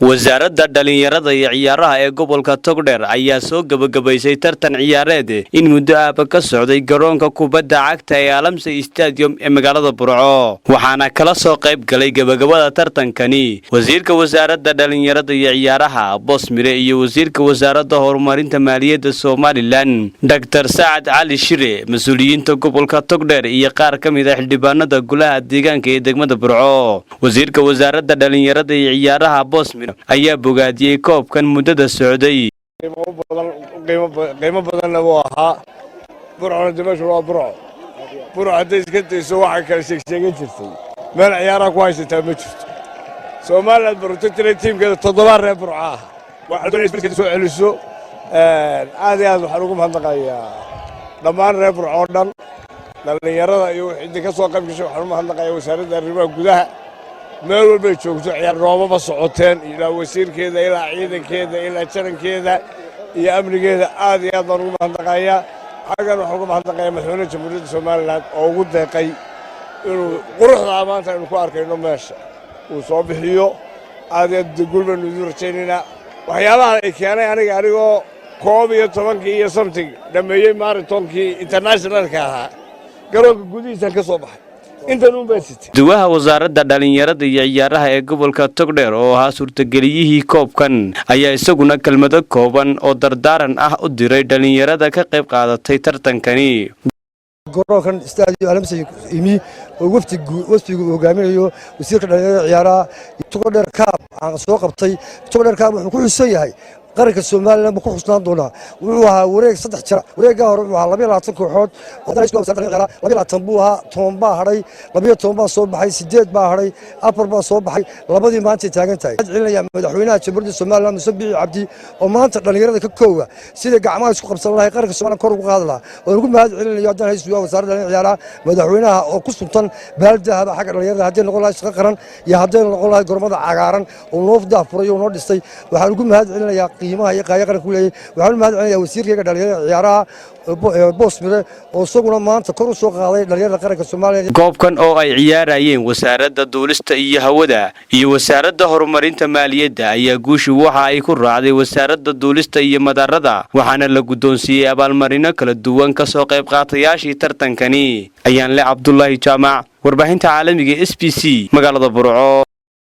wasaaradda dhalinyarada iyo ciyaaraha ee gobolka Togdheer ayaa soo gabagabaysay tartan ciyaareed in muddo aaba ka socday garoonka kubadda cagta ee Alamsey Stadium ee magaalada Burco waxaana kala soo qayb galay gabagabada tartankani wasiirka wasaaradda dhalinyarada iyo ciyaaraha Bosmire iyo wasiirka wasaaradda horumarinta maaliyadda Somaliland Dr. Saad Ali Shire mas'uuliyiinta gobolka Togdheer iyo qaar ka mid ah xildhibaanada golaha deegaanka ee degmada Burco wasiirka wasaaradda dhalinyarada iyo ciyaaraha Bosmire ayaa bogaadiyay koobkan muddada socday qiimo badan oo ahaa Burco dimasho waa Burco haday iska tayso waxa kala sheegay jirtay meel ciyaaraha ku haysta ma jirto Soomaaliland Burco teamkeeda 7 reer Burco ah waxa ay isku soo celiso aad waxaan ugu mahadnaqayaa dhammaan reer Burco oo dhan dhalinyarada iyo wixii ka soo qayb gashay waxaan u mahadnaqayaa wasaaradda arrimaha gudaha meel walba joogto ciyaar roobaba socoteen ilaa wasiirkeeda ilaa ciidankeeda ilaa jarankeeda iyo amnigeeda aad baan ugu mahadnaqayaa xagan waxaan ugu mahadnaqayaa madaxweynaha jamhuuriyadda Soomaaliland oo ugu deeqay inuu quruxda maanta inuu ku arkayno meesha uu soo bixiyo aad gulban u rajaynayna waxyaabaha ay keenay anigoo 12 iyo something dhameeyay marathonkii internationalka ahaa garoonka gudihiisa ka soo baxay duwaha wasaaradda dhalinyarada iyo ciyaaraha ee gobolka Togdheer oo ahaa suurtageliyihii koobkan ayaa isaguna kelmado kooban oo dardaaran ah u diray dhalinyarada ka qayb qaadatay tartankani garoonkan Stadium Alamsey imi oo waftigu hogaaminayo wasiirka dhalinyarada ciyaaraha Togdheer Cup aan soo qabtay Togdheer Cup wuxuu ku xusan yahay qaranka Soomaaliland ku xusnaan doona wuxuu ahaa wareeg 3 jir wareega hore wuxuu ahaa 22 kooxood oo dalka Soomaaliland ciyaara 22 buu ahaa 10 baa haray 12 baa soo baxay 8 baa haray 4 baa soo baxay labadii maanta taagan tahay cilmiga madaxweynaha jamhuuriyadda Soomaaliland Muuse Biixi Cabdi oo maanta dhalinyarada ka koowa sida gacmaha isku qabsan lahayd qaranka Soomaaliland kor ugu qaadi lahaa oo ugu mahad celinayo haddana hay'adda wasaaradda ciyaaraha madaxweynaha oo ku suntan baaldahaba xagga dhalinyarada haddii noqon lahayd shaqo qaran iyo haddii noqon lahayd gormada cagaaran oo noofda furay oo noo dhistay waxaan ugu mahad celinayaa qiimaha iyo qaaya qaran ku leeyahay waxaan mahad celinayaa wasiirka dhalinyarada ciyaaraha Bosmire oo isaguna maanta kor u soo qaaday dhalinyarada qaranka Soomaaliland koobkan oo ay ciyaarayeen wasaaradda duulista iyo hawada iyo wasaaradda horumarinta maaliyadda ayaa guushu waxa ay ku raacday wasaaradda duulista iyo madarada waxaana la gudoonsiiyay abaalmarino kala duwan ka soo qayb qaatayaashii tartankani ayaan le Cabdullaahi Jaamac warbaahinta caalamiga SBC magaalada Burco.